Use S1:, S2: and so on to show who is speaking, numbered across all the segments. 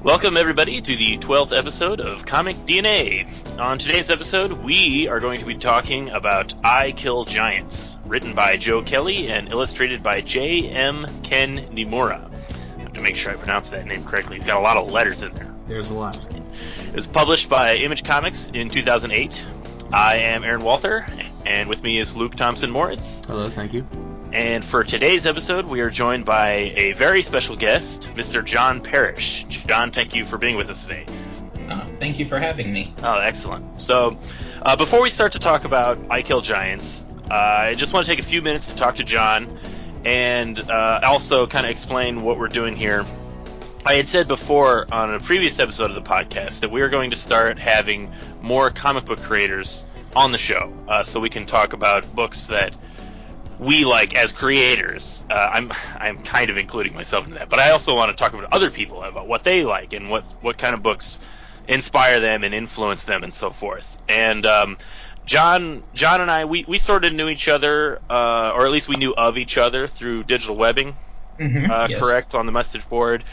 S1: Welcome, everybody, to the 12th episode of Comic DNA. On today's episode, we are going to be talking about I Kill Giants, written by Joe Kelly and illustrated by JM Ken Niimura. I have to make sure I pronounce that name correctly. He's got a lot of letters in there.
S2: There's a lot.
S1: It was published by Image Comics in 2008. I am Aaron Walther, and with me is Luke Thompson-Moritz.
S2: Hello, thank you.
S1: And for today's episode, we are joined by a very special guest, Mr. Jon Parrish. John, thank you for being with us today.
S3: Thank you for having me.
S1: Oh, excellent. So, before we start to talk about I Kill Giants, I just want to take a few minutes to talk to John and also kind of explain what we're doing here. I had said before on a previous episode of the podcast that we are going to start having more comic book creators on the show, so we can talk about books that we like as creators. I'm kind of including myself in that, but I also want to talk about other people, about what they like and what kind of books inspire them and influence them and so forth. And John and I, we sort of knew each other, or at least we knew of each other through digital webbing,
S3: Yes.
S1: correct, on the message board.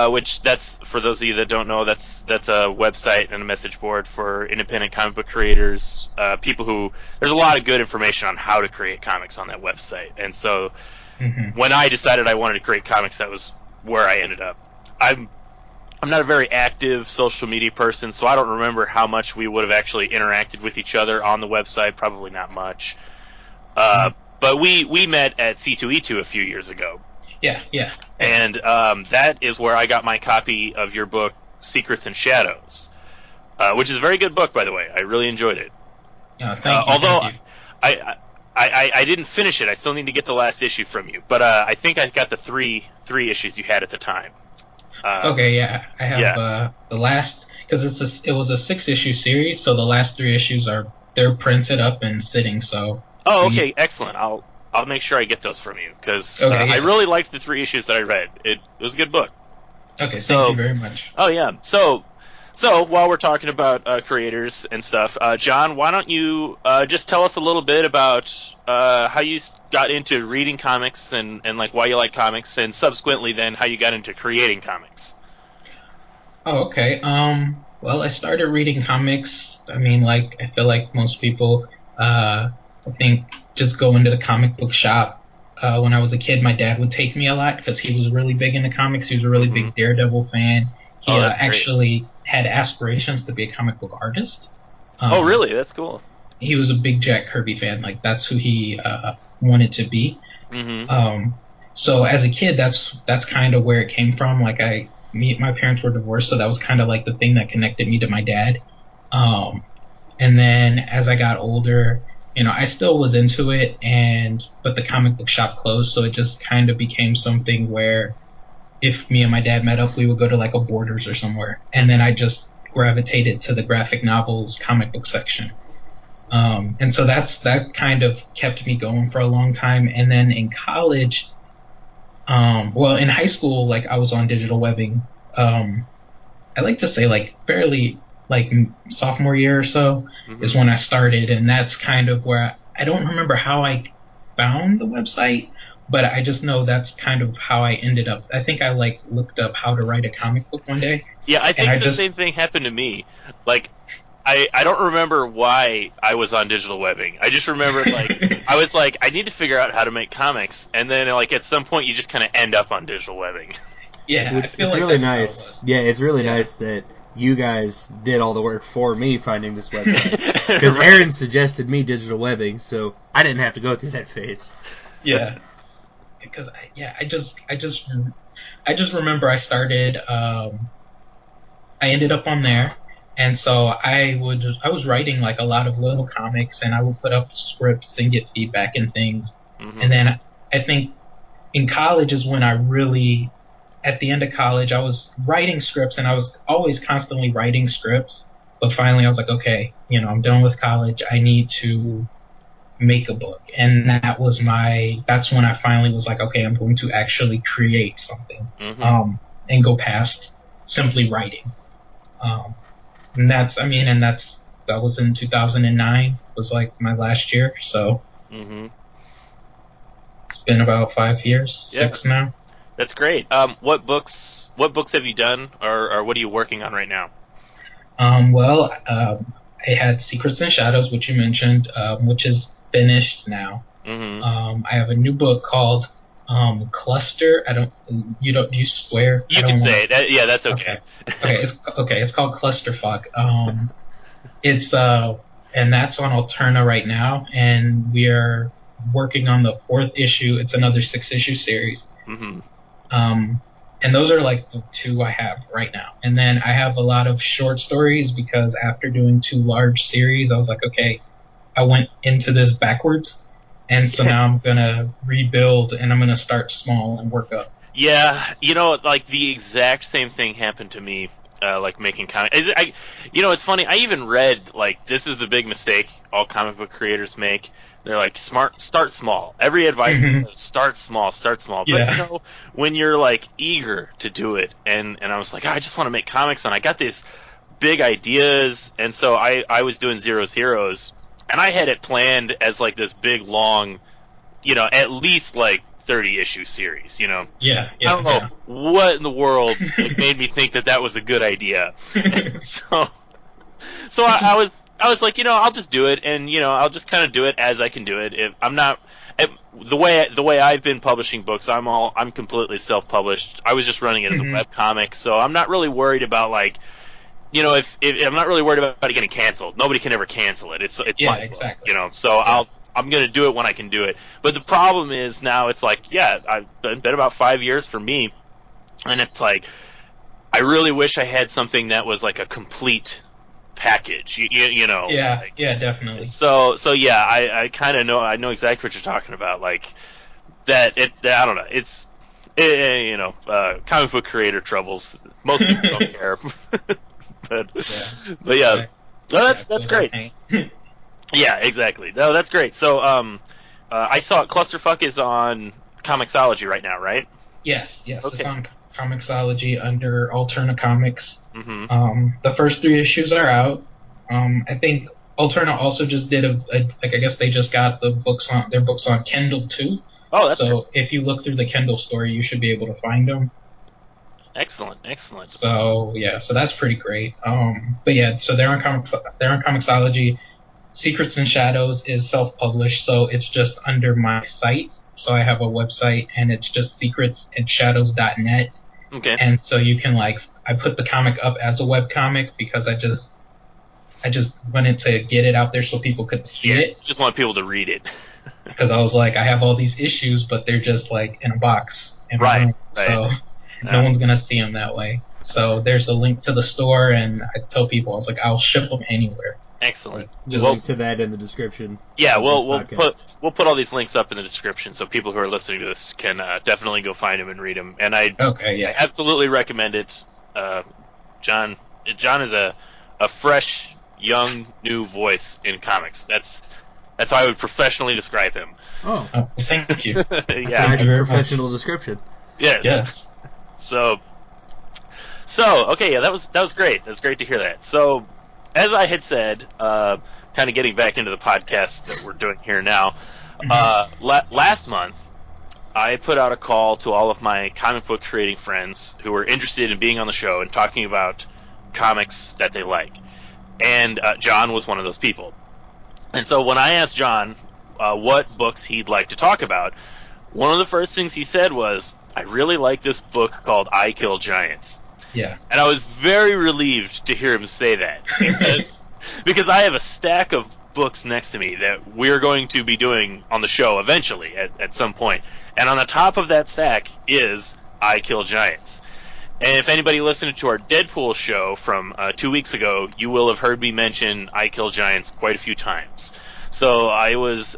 S1: Which that's, for those of you that don't know, that's a website and a message board for independent comic book creators, people who, there's a lot of good information on how to create comics on that website. And so when I decided I wanted to create comics, that was where I ended up. I'm not a very active social media person, so I don't remember how much we would have actually interacted with each other on the website. Probably not much. But we met at C2E2 a few years ago.
S3: Yeah.
S1: And that is where I got my copy of your book, Secrets and Shadows, which is a very good book, by the way. I really enjoyed it.
S3: Thank you.
S1: Although
S3: thank you.
S1: I didn't finish it. I still need to get the last issue from you. But I think I got the three issues you had at the time.
S3: Okay, yeah. I have the last, because it was a 6-issue series, so the last 3 issues they're printed up and sitting, so...
S1: Oh, okay, excellent. I'll make sure I get those from you, because I really liked the 3 issues that I read. It was a good book.
S3: Okay, thank you very much.
S1: Oh, yeah. So while we're talking about creators and stuff, John, why don't you just tell us a little bit about how you got into reading comics and like why you like comics, and subsequently then how you got into creating comics.
S3: Oh, okay. Well, I started reading comics. I mean, like, I feel like most people, I think, just go into the comic book shop. When I was a kid, my dad would take me a lot because he was really big into comics. He was a really big Daredevil fan. He actually had aspirations to be a comic book artist.
S1: Oh, really? That's cool.
S3: He was a big Jack Kirby fan. Like, that's who he wanted to be. So as a kid, that's kind of where it came from. Like, my parents were divorced, so that was kind of like the thing that connected me to my dad. And then as I got older, you know, I still was into it, but the comic book shop closed, so it just kind of became something where if me and my dad met up, we would go to like a Borders or somewhere, and then I just gravitated to the graphic novels comic book section. And so that kind of kept me going for a long time. And then in college, in high school, like, I was on digital webbing. I like to say like fairly, like, sophomore year or so is when I started, and that's kind of where I don't remember how I found the website, but I just know that's kind of how I ended up. I think I like looked up how to write a comic book one day.
S1: Yeah, I think the same thing happened to me. Like, I don't remember why I was on digital webbing. I just remember, like, I was like, I need to figure out how to make comics, and then, like, at some point you just kind of end up on digital webbing.
S3: Yeah, I feel
S2: it's
S3: like
S2: really nice. Yeah, it's really nice that you guys did all the work for me finding this website, because
S1: Right.
S2: Aaron suggested me digital webbing, so I didn't have to go through that phase.
S3: Yeah, because I just remember I started. I ended up on there, and so I was writing like a lot of little comics, and I would put up scripts and get feedback and things. And then I think in college is when I really. At the end of college, I was writing scripts, and I was always constantly writing scripts. But finally, I was like, okay, you know, I'm done with college. I need to make a book. And that's when I finally was like, okay, I'm going to actually create something, and go past simply writing. That was in 2009, was like my last year. So it's been about 5 years, 6 now.
S1: That's great. What what books have you done, or what are you working on right now?
S3: I had Secrets and Shadows, which you mentioned, which is finished now.
S1: Mm-hmm.
S3: I have a new book called Cluster. Do you swear?
S1: You can say it. Yeah, that's okay.
S3: It's called Clusterfuck. And that's on Alterna right now, and we are working on the 4th issue. It's another 6-issue series.
S1: Mm-hmm.
S3: And those are like the 2 I have right now. And then I have a lot of short stories because after doing 2 large series, I was like, okay, I went into this backwards. And so now I'm going to rebuild, and I'm going to start small and work up.
S1: Yeah, like the exact same thing happened to me, like making comics. It's funny, I even read, like, this is the big mistake all comic book creators make. They're like, start small. Every advice says, start small.
S3: Yeah.
S1: But, when you're, like, eager to do it, and I was like, I just want to make comics, and I got these big ideas, and so I was doing Zero's Heroes, and I had it planned as, like, this big, long, at least, like, 30-issue series,
S3: Yeah.
S1: I don't know what in the world made me think that was a good idea. So I was like, I'll just do it, and I'll just kind of do it as I can do it. If I'm not the way I've been publishing books, I'm completely self-published. I was just running it as a webcomic, so I'm not really worried about, like, if I'm not really worried about it getting canceled. Nobody can ever cancel it. It's my
S3: exactly.
S1: book, so yeah. I'm going to do it when I can do it. But the problem is now it's like, I've been about 5 years for me, and it's like, I really wish I had something that was like a complete package,
S3: Yeah,
S1: like,
S3: yeah, definitely.
S1: So yeah, I kind of I know exactly what you're talking about, like, I don't know, it's, comic book creator troubles. Most people don't care. but yeah, no, that's great. Yeah, exactly. No, that's great. So, I saw Clusterfuck is on Comixology right now, right?
S3: Yes,
S1: okay.
S3: It's on Comixology under Alterna Comics.
S1: Mm-hmm.
S3: The first 3 issues are out. I think Alterna also just did I guess they just got their books on Kindle too.
S1: Oh, that's
S3: so. If you look through the Kindle store, you should be able to find them.
S1: Excellent.
S3: So yeah, so that's pretty great. But yeah, so they're on Comixology. Secrets and Shadows is self-published, so it's just under my site. So I have a website, and it's just secretsandshadows.net.
S1: Okay.
S3: And so you can, like, I put the comic up as a webcomic because I just wanted to get it out there so people could see it.
S1: Just want people to read it.
S3: Because I was like, I have all these issues, but they're just, like, in a box.
S1: Right.
S3: So no one's going to see them that way. So there's a link to the store, and I tell people, I was like, I'll ship them anywhere.
S1: Excellent.
S2: We'll link to that in the description.
S1: Yeah, we'll put all these links up in the description so people who are listening to this can definitely go find them and read them. And I absolutely recommend it. Jon is a fresh, young, new voice in comics. That's how I would professionally describe him.
S2: Oh,
S3: thank you.
S2: That's a nice professional description.
S1: Yes. So okay, yeah, that was great. That was great to hear that. So, as I had said, kind of getting back into the podcast that we're doing here now, last month I put out a call to all of my comic book creating friends who were interested in being on the show and talking about comics that they like. And Jon was one of those people. And so when I asked Jon what books he'd like to talk about, one of the first things he said was, I really like this book called I Kill Giants.
S3: Yeah.
S1: And I was very relieved to hear him say that. Because I have a stack of books next to me that we're going to be doing on the show eventually at some point. And on the top of that stack is I Kill Giants. And if anybody listened to our Deadpool show from 2 weeks ago, you will have heard me mention I Kill Giants quite a few times. So I was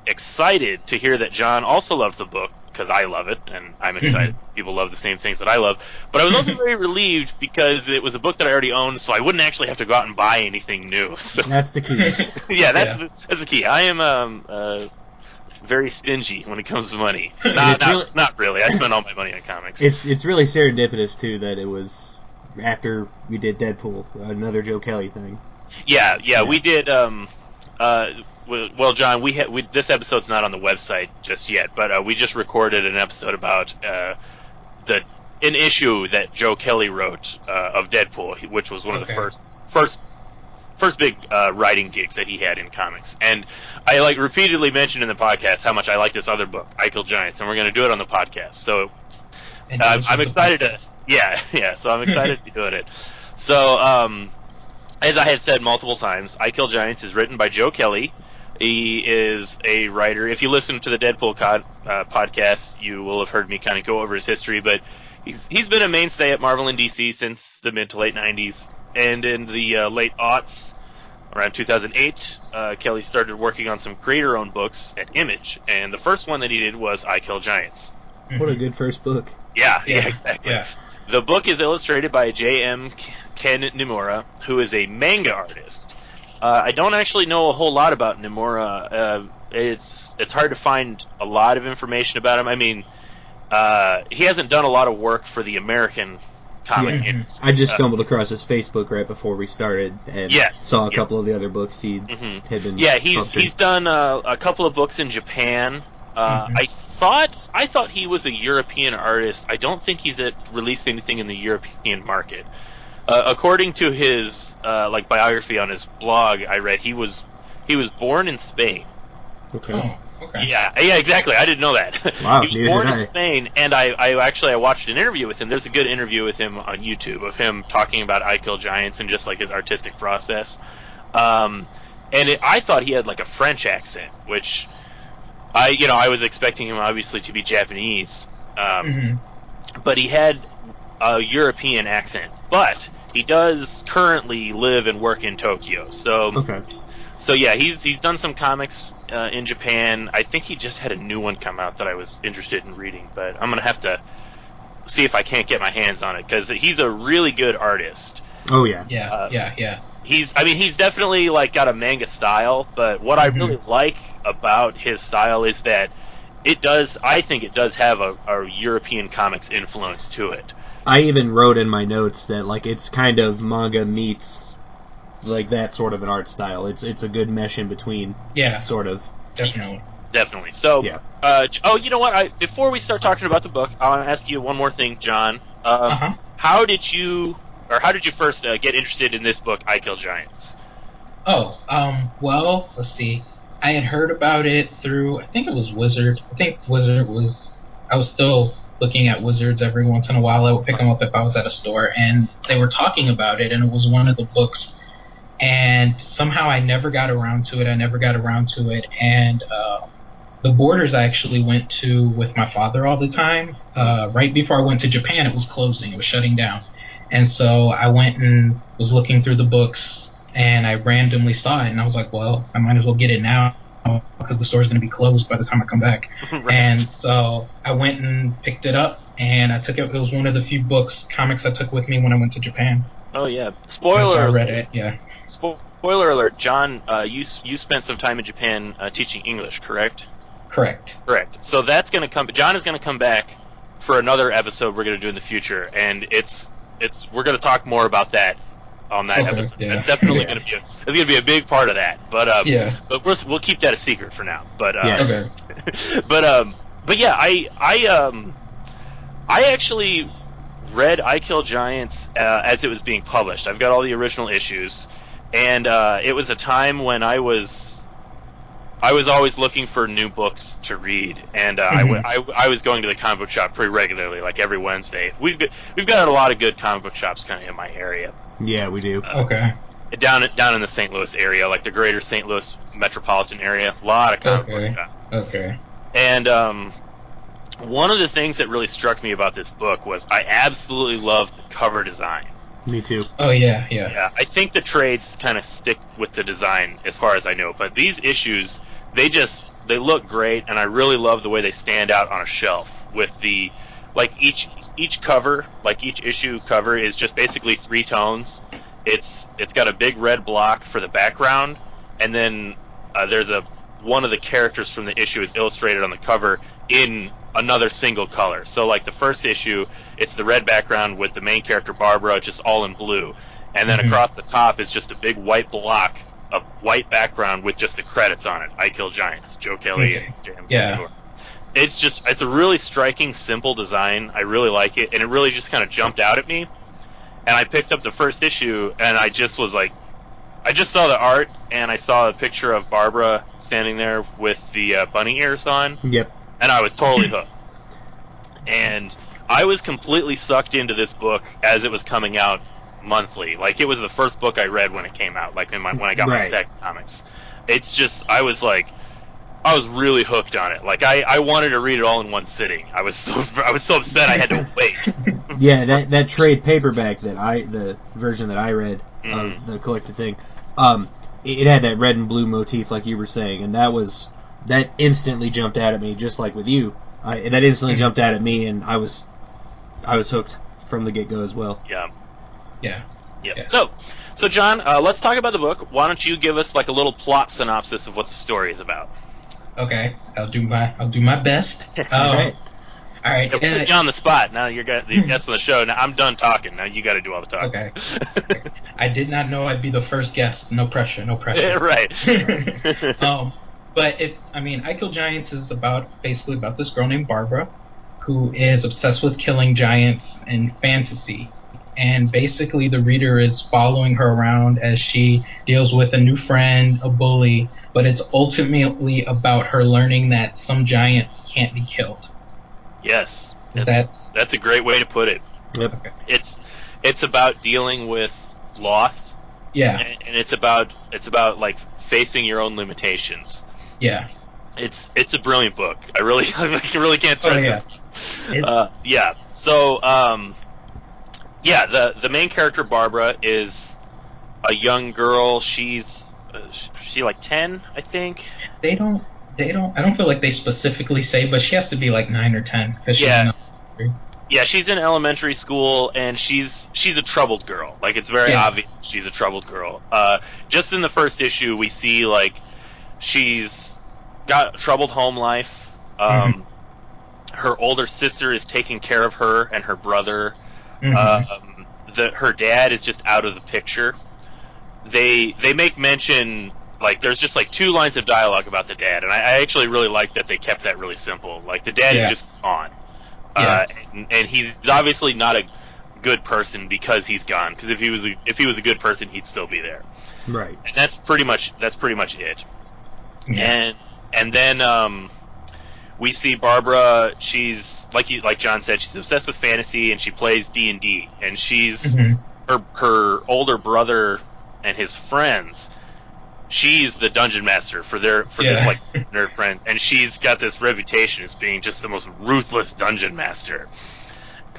S1: excited to hear that Jon also loved the book, because I love it, and I'm excited people love the same things that I love. But I was also very relieved because it was a book that I already owned, so I wouldn't actually have to go out and buy anything new. So,
S2: that's the key.
S1: That's the key. I am very stingy when it comes to money. Not really. I spend all my money on comics.
S2: It's really serendipitous too that it was after we did Deadpool, another Joe Kelly thing.
S1: Yeah. We did. Well, Jon, this episode's not on the website just yet, but we just recorded an episode about the an issue that Joe Kelly wrote of Deadpool, which was one of the first big writing gigs that he had in comics. And I repeatedly mentioned in the podcast how much I like this other book, I Kill Giants, and we're going to do it on the podcast. So I'm excited to so I'm excited to be doing it. So as I have said multiple times, I Kill Giants is written by Joe Kelly. He is a writer. If you listen to the Deadpool podcast, you will have heard me kind of go over his history, but he's been a mainstay at Marvel and DC since the mid to late 90s. And in the late aughts, around 2008, Kelly started working on some creator-owned books at Image, and the first one that he did was I Kill Giants.
S2: What a good first book.
S1: Yeah, exactly. Yeah. The book is illustrated by JM Ken Niimura, who is a manga artist. I don't actually know a whole lot about Niimura. It's hard to find a lot of information about him. I mean, he hasn't done a lot of work for the American comic industry.
S2: I just stumbled across his Facebook right before we started and saw a couple of the other books he had been
S1: he's done a couple of books in Japan. I thought he was a European artist. I don't think he's released anything in the European market. According to his biography on his blog, I read he was born in Spain.
S2: Okay.
S3: Oh, okay.
S1: Yeah, exactly. I didn't know that.
S2: Wow,
S1: he was born in Spain, and I watched an interview with him. There's a good interview with him on YouTube of him talking about I Kill Giants and just his artistic process. I thought he had a French accent, which I was expecting him obviously to be Japanese, but he had a European accent. But he does currently live and work in Tokyo. So yeah, he's done some comics in Japan. I think he just had a new one come out that I was interested in reading, but I'm gonna have to see if I can't get my hands on it because he's a really good artist.
S2: Oh yeah,
S3: yeah.
S1: He's definitely got a manga style, but what I really like about his style is that I think it does have a European comics influence to it.
S2: I even wrote in my notes that it's kind of manga meets that sort of an art style. It's a good mesh in between.
S3: Yeah,
S2: sort of.
S1: Definitely. So, you know what? Before we start talking about the book, I want to ask you one more thing, John. How did you first get interested in this book, I Kill Giants?
S3: Well, let's see. I had heard about it through, I think it was Wizard. I was still looking at Wizards every once in a while. I would pick them up if I was at a store, and they were talking about it, and it was one of the books. And somehow I never got around to it. And the Borders I actually went to with my father all the time. Right before I went to Japan, it was closing. It was shutting down. And so I went and was looking through the books, and I randomly saw it, and I was like, well, I might as well get it now because the store's going to be closed by the time I come back. Right. And so I went and picked it up, and I took it. It was one of the few comics I took with me when I went to Japan.
S1: Oh, yeah. Spoiler
S3: I read it, yeah.
S1: Spoiler alert, John, you spent some time in Japan teaching English, correct?
S3: Correct.
S1: So that's going to come. John is going to come back for another episode we're going to do in the future, and we're going to talk more about that on that episode. Yeah. That's definitely going to be a big part of that. But we'll keep that a secret for now. But
S2: yes.
S1: but yeah, I actually read I Kill Giants as it was being published. I've got all the original issues, and it was a time when I was always looking for new books to read, and I was going to the comic book shop pretty regularly, every Wednesday. We've got a lot of good comic book shops kind of in my area.
S2: Yeah, we do.
S3: Okay.
S1: Down in the St. Louis area, the greater St. Louis metropolitan area, a lot of comic book shops.
S3: Okay.
S1: And one of the things that really struck me about this book was I absolutely loved the cover design.
S2: Me too.
S3: Oh, yeah.
S1: I think the trades kind of stick with the design as far as I know, but these issues, they look great, and I really love the way they stand out on a shelf with the, each cover, each issue cover is just basically 3 tones. It's got a big red block for the background, and then there's one of the characters from the issue is illustrated on the cover in another single color. So the first issue, it's the red background with the main character Barbara just all in blue, and then across the top is just a big white block of white background with just the credits on it. I Kill Giants, Joe Kelly and JM Ken Niimura. it's a really striking, simple design. I really like it, and it really just kind of jumped out at me. And I picked up the first issue, and I just was like, I just saw the art, and I saw a picture of Barbara standing there with the bunny ears on.
S2: Yep.
S1: And I was totally hooked. And I was completely sucked into this book as it was coming out monthly. Like, it was the first book I read when it came out, like when I got my stack of comics. It's just, I was really hooked on it. Like, I wanted to read it all in one sitting. I was so upset I had to wait.
S2: Yeah, that trade paperback the version that I read of the collected thing, it had that red and blue motif like you were saying, and that instantly jumped out at me, just like with you. That instantly jumped out at me, and I was hooked from the get-go as well.
S1: Yeah. So John, let's talk about the book. Why don't you give us like a little plot synopsis of what the story is about?
S3: Okay, I'll do my best. All right.
S1: Yeah, put you on the spot. Now you're the guest on the show. Now I'm done talking. Now you got to do all the talking.
S3: Okay. I did not know I'd be the first guest. No pressure.
S1: Right.
S3: But I Kill Giants is basically about this girl named Barbara who is obsessed with killing giants in fantasy. And basically the reader is following her around as she deals with a new friend, a bully, but it's ultimately about her learning that some giants can't be killed.
S1: Yes. That's a great way to put it.
S2: Yep.
S3: Okay.
S1: It's about dealing with loss.
S3: Yeah.
S1: And it's about like facing your own limitations.
S3: Yeah.
S1: It's a brilliant book. I really can't stress this. Yeah. So the main character Barbara is a young girl. She's like 10, I think.
S3: I don't feel like they specifically say, but she has to be like 9 or 10.
S1: Yeah, she's in elementary school, and she's a troubled girl. Like, it's very obvious she's a troubled girl. Just in the first issue, we see, like, she's got a troubled home life. Her older sister is taking care of her and her brother. Her dad is just out of the picture. They make mention, like, there's just like 2 lines of dialogue about the dad, and I actually really like that they kept that really simple. Like, the dad is just gone. And he's obviously not a good person because he's gone. Because if he was a good person, he'd still be there.
S2: Right.
S1: And that's pretty much it.
S3: Yeah.
S1: And then we see Barbara. She's like John said, she's obsessed with fantasy, and she plays D&D. And she's her older brother and his friends. She's the dungeon master for this like nerd friends, and she's got this reputation as being just the most ruthless dungeon master.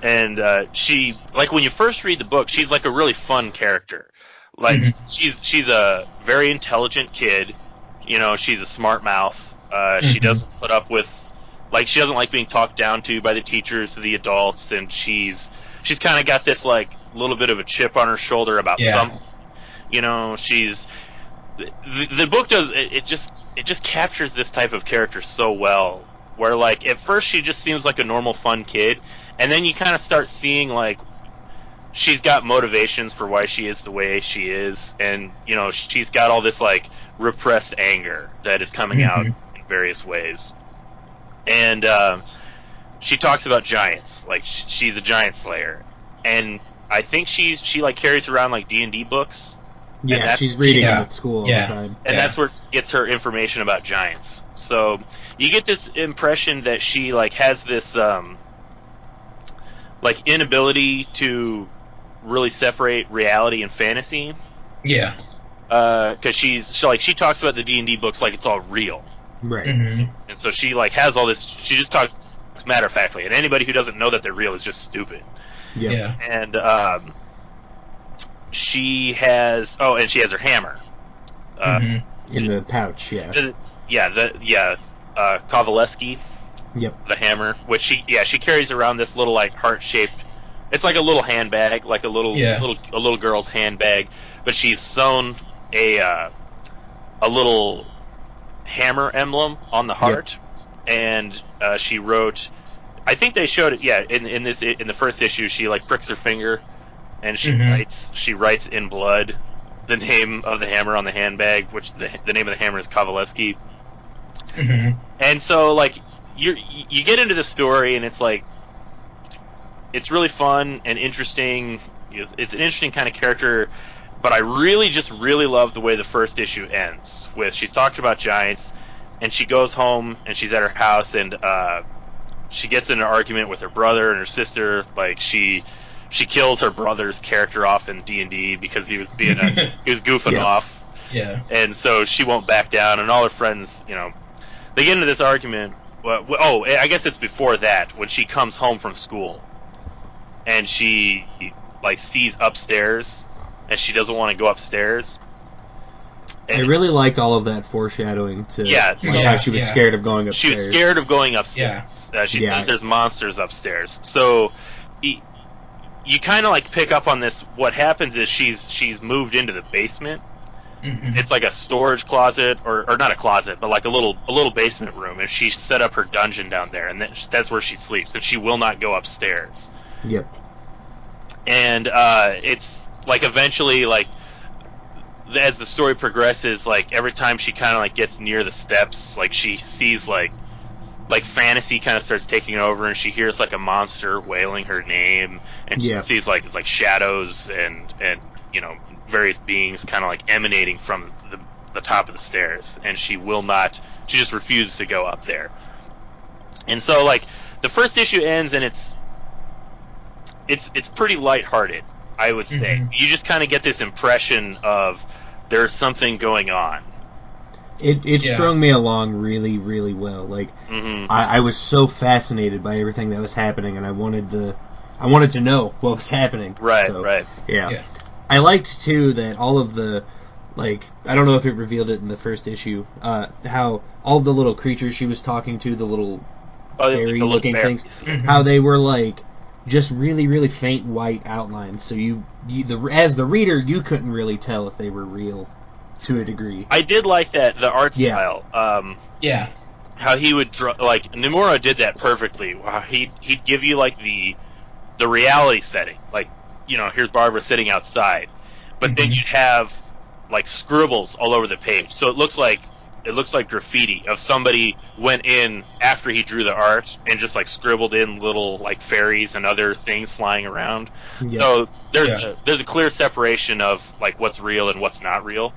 S1: And she, like, when you first read the book, she's like a really fun character. Like, she's a very intelligent kid. You know, she's a smart mouth. She doesn't put up with, like, she doesn't like being talked down to by the teachers, the adults, and she's kind of got this like little bit of a chip on her shoulder about something. You know, the book does it just captures this type of character so well, where, like, at first she just seems like a normal fun kid, and then you kind of start seeing, like, she's got motivations for why she is the way she is, and, you know, she's got all this, like, repressed anger that is coming out in various ways. And she talks about giants, like, she's a giant slayer, and I think she like carries around like D&D books.
S2: Yeah, she's reading them at school all the time.
S1: And that's where she gets her information about giants. So you get this impression that she, like, has this like inability to really separate reality and fantasy.
S3: Yeah.
S1: Because she talks about the D&D books like it's all real.
S2: Right.
S1: And so she, like, has all this. She just talks matter of factly, and anybody who doesn't know that they're real is just stupid.
S2: Yeah.
S1: And she has her hammer.
S2: In the pouch,
S1: Kovaleski.
S2: Yep.
S1: The hammer, which she carries around this little, like, heart-shaped. It's like a little handbag, like a little girl's handbag, but she's sewn a little hammer emblem on the heart, and she wrote. I think they showed it. Yeah, in the first issue, she, like, pricks her finger, and she writes in blood the name of the hammer on the handbag, which the name of the hammer is Kovaleski. And so, like, you get into the story, and it's like it's really fun and interesting. It's an interesting kind of character, but I really love the way the first issue ends. With she's talked about giants, and she goes home and she's at her house, and she gets in an argument with her brother and her sister. Like she kills her brother's character off in D&D because he was goofing off.
S3: Yeah.
S1: And so she won't back down, and all her friends, they get into this argument. Oh, I guess it's before that, when she comes home from school, and she sees upstairs, and she doesn't want to go upstairs.
S2: And I really liked all of that foreshadowing to how she was scared of going upstairs.
S1: She was scared of going upstairs. Yeah. She thinks there's monsters upstairs. So you kind of pick up on this. What happens is she's moved into the basement.
S3: Mm-hmm.
S1: It's like a storage closet, or not a closet, but like a little basement room, and she set up her dungeon down there, and that's where she sleeps, and she will not go upstairs.
S2: Yep.
S1: And it's eventually as the story progresses, every time she kind of gets near the steps, she sees fantasy kind of starts taking over, and she hears a monster wailing her name, and she sees it's shadows and various beings kind of emanating from the top of the stairs, and she just refuses to go up there. And so the first issue ends, and it's pretty lighthearted, I would say. Mm-hmm. You just kind of get this impression of there's something going on.
S2: It strung me along really, really well. I was so fascinated by everything that was happening, and I wanted to know what was happening.
S1: Right,
S2: so,
S1: right.
S2: Yeah. I liked, too, that all of the, I don't know if it revealed it in the first issue, how all the little creatures she was talking to, the little fairy-looking things, how they were, just really, really faint white outlines. So as the reader, you couldn't really tell if they were real to a degree.
S1: I did like that, the art style.
S3: Yeah.
S1: How he would draw, Niimura did that perfectly. He'd give you, the reality setting. Here's Barbara sitting outside. But then you'd have, scribbles all over the page. So it looks like graffiti of somebody went in after he drew the art and just scribbled in little fairies and other things flying around. Yeah. So there's a clear separation of what's real and what's not real.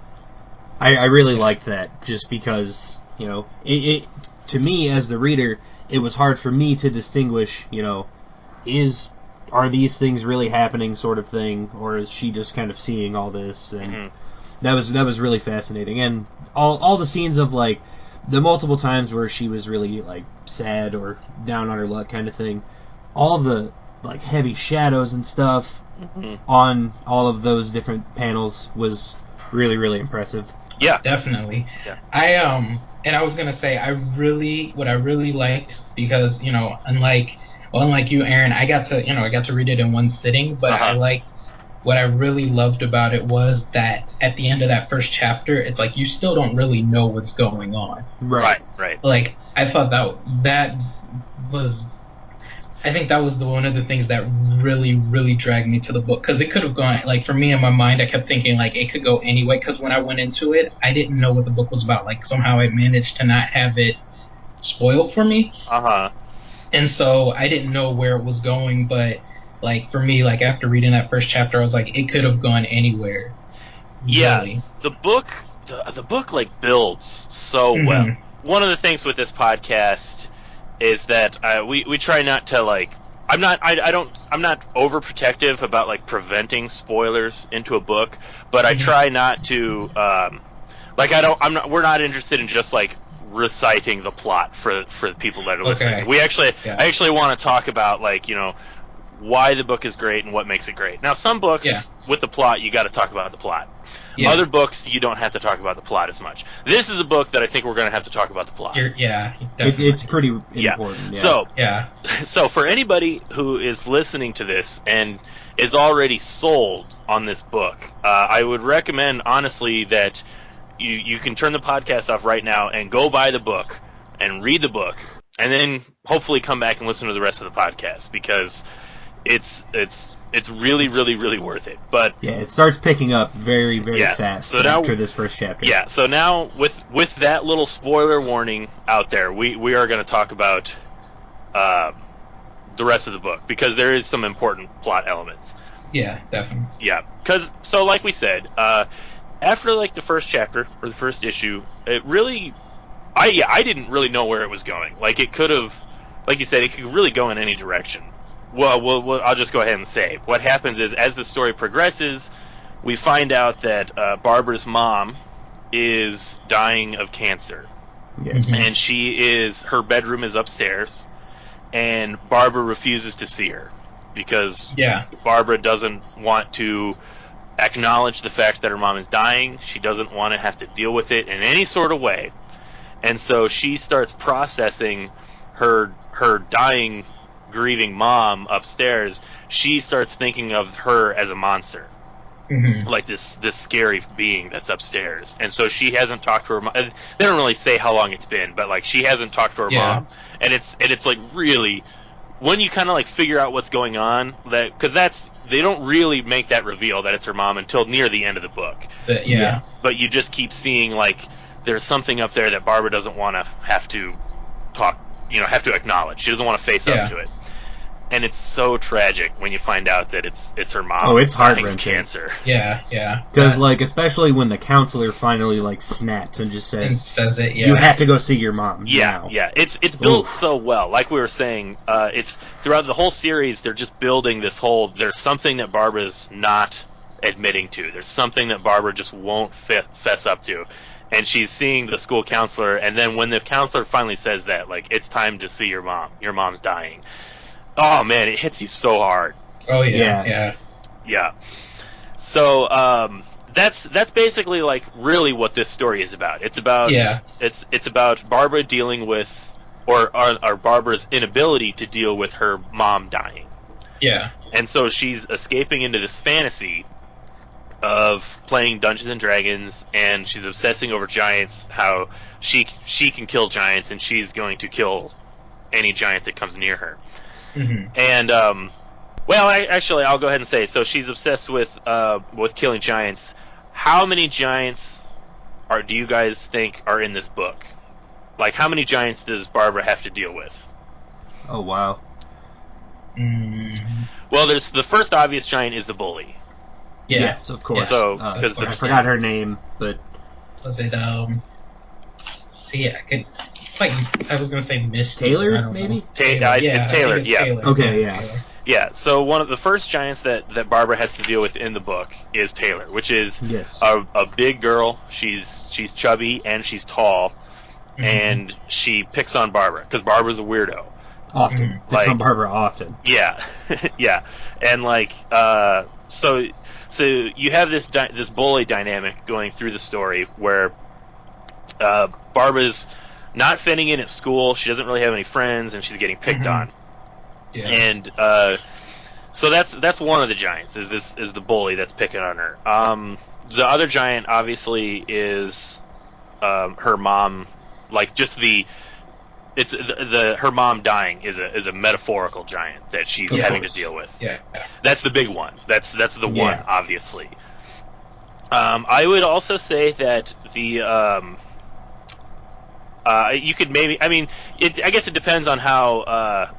S2: I really liked that, just because it to me as the reader, it was hard for me to distinguish are these things really happening, sort of thing, or is she just kind of seeing all this? And that was really fascinating. And all the scenes of the multiple times where she was really sad or down on her luck kind of thing, all the heavy shadows and stuff on all of those different panels was really, really impressive.
S3: Yeah, definitely.
S1: Yeah.
S3: And I was gonna say what I really liked, because unlike you, Aaron, I got to read it in one sitting, but I liked, what I really loved about it was that at the end of that first chapter, it's you still don't really know what's going on.
S1: Right.
S3: I thought that was, I think that was one of the things that really, really dragged me to the book, because it could have gone, for me in my mind, I kept thinking it could go any way, because when I went into it, I didn't know what the book was about. Somehow I managed to not have it spoiled for me. And so I didn't know where it was going, but for me, after reading that first chapter, I was it could have gone anywhere.
S1: Yeah,
S3: really.
S1: the book builds so well. One of the things with this podcast is that we try not to I'm not overprotective about preventing spoilers into a book, but I try not to we're not interested in just reciting the plot for the people that are listening. We actually I actually want to talk about why the book is great and what makes it great. Now, some books with the plot, you got to talk about the plot. Other books, you don't have to talk about the plot as much. This is a book that I think we're going to have to talk about the plot.
S2: It's pretty important.
S1: So for anybody who is listening to this and is already sold on this book, I would recommend honestly that you can turn the podcast off right now and go buy the book and read the book, and then hopefully come back and listen to the rest of the podcast, because it's really, really, really worth it. But
S2: yeah, it starts picking up very, very fast after this first chapter.
S1: Yeah, so now with that little spoiler warning out there, we are going to talk about the rest of the book, because there is some important plot elements.
S3: Yeah, definitely.
S1: Yeah, because so like we said, after like the first chapter or the first issue, it really, I didn't really know where it was going. Like it could have, like you said, it could really go in any direction. Well, I'll just go ahead and say what happens is, as the story progresses, we find out that Barbara's mom is dying of cancer.
S2: Yes.
S1: And her bedroom is upstairs, and Barbara refuses to see her because Barbara doesn't want to acknowledge the fact that her mom is dying. She doesn't want to have to deal with it in any sort of way. And so she starts processing her dying, grieving mom upstairs. She starts thinking of her as a monster. Like this scary being that's upstairs. And so she hasn't talked to her mom. They don't really say how long it's been, but like she hasn't talked to her mom. And it's like really, when you kind of like figure out what's going on, that because they don't really make that reveal that it's her mom until near the end of the book. But you just keep seeing like there's something up there that Barbara doesn't want to have to acknowledge. She doesn't want to face up to it. And it's so tragic when you find out that it's her mom.
S2: Oh, it's heart-wrenching.
S1: Cancer.
S3: Yeah.
S2: Because like, especially when the counselor finally like snaps and just says
S3: it.
S2: You have to go see your mom.
S1: Yeah.
S2: now.
S1: Yeah. It's built so well. Like we were saying, it's throughout the whole series. They're just building this whole. There's something that Barbara's not admitting to. There's something that Barbara just won't fess up to. And she's seeing the school counselor, and then when the counselor finally says that, like, it's time to see your mom. Your mom's dying. Oh man, it hits you so hard.
S3: Oh yeah.
S1: So that's basically like really what this story is about. It's about it's about Barbara dealing with, or Barbara's inability to deal with her mom dying.
S3: Yeah.
S1: And so she's escaping into this fantasy of playing Dungeons and Dragons, and she's obsessing over giants. How she can kill giants, and she's going to kill any giant that comes near her. And actually, I'll go ahead and say, so she's obsessed with killing giants. How many giants do you guys think are in this book? Like, how many giants does Barbara have to deal with?
S2: Oh wow.
S1: Well, there's the first obvious giant is the bully.
S2: Yes, of course.
S1: So
S2: I forgot her name, but
S3: was it it's like I was gonna say Miss
S2: Taylor, maybe?
S1: It's Taylor. Yeah.
S3: Taylor.
S2: Okay. Yeah.
S1: Yeah. So one of the first giants that Barbara has to deal with in the book is Taylor, which is a big girl. She's chubby and she's tall, and she picks on Barbara because Barbara's a weirdo.
S2: Often. Picks on Barbara often.
S1: Yeah. Yeah. And like so you have this bully dynamic going through the story where Barbara's not fitting in at school. She doesn't really have any friends, and she's getting picked on. Yeah. And so that's one of the giants. Is the bully that's picking on her. The other giant obviously is her mom. Like just her mom dying is a metaphorical giant that she's having to deal with.
S3: Yeah.
S1: That's the big one. That's the one, obviously. I would also say that the you could maybe. I mean, I guess it depends on how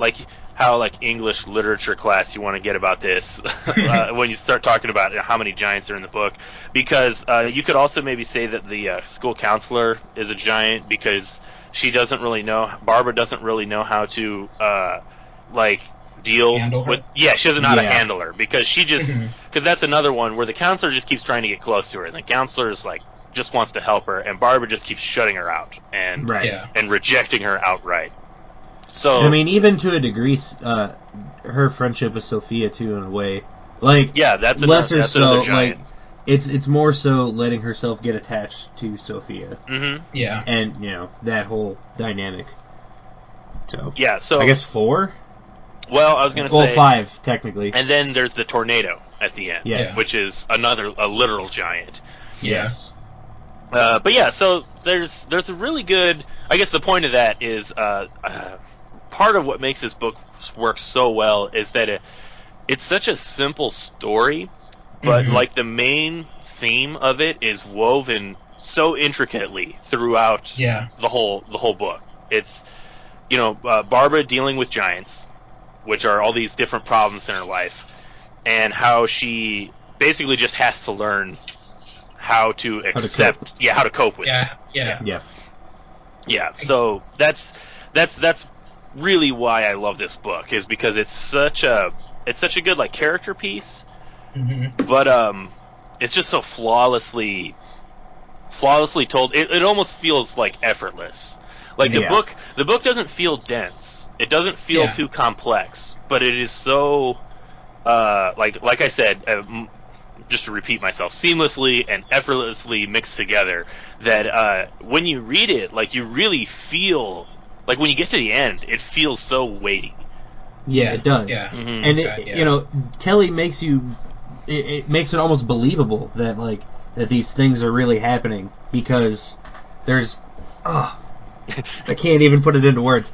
S1: English literature class you want to get about this when you start talking about how many giants are in the book. Because you could also maybe say that the school counselor is a giant because Barbara doesn't really know how to deal with. Yeah, she doesn't know how to handle her because she just because that's another one where the counselor just keeps trying to get close to her, and the counselor is like just wants to help her, and Barbara just keeps shutting her out and rejecting her outright. So
S2: I mean, even to a degree, her friendship with Sophia too, in a way, like
S1: that's
S2: lesser so
S1: giant.
S2: like it's more so letting herself get attached to Sophia.
S3: Yeah,
S2: and that whole dynamic. So
S1: so
S2: I guess 4.
S1: Well, I was going to say
S2: 5 technically,
S1: and then there's the tornado at the end, which is a literal giant.
S2: Yes.
S1: But yeah, so there's a really good. I guess the point of that is part of what makes this book work so well is that it's such a simple story, but like the main theme of it is woven so intricately throughout the whole book. It's Barbara dealing with giants, which are all these different problems in her life, and how she basically just has to learn how to accept, how to cope with it. Yeah. So that's really why I love this book, is because it's such a good like character piece, but it's just so flawlessly told. It almost feels like effortless. Like the book doesn't feel dense. It doesn't feel too complex, but it is so like I said, just to repeat myself, seamlessly and effortlessly mixed together, that when you read it, like you really feel like when you get to the end, it feels so weighty.
S2: Yeah, it does.
S3: Yeah.
S2: And Kelly makes you. It makes it almost believable that these things are really happening, because there's. I can't even put it into words,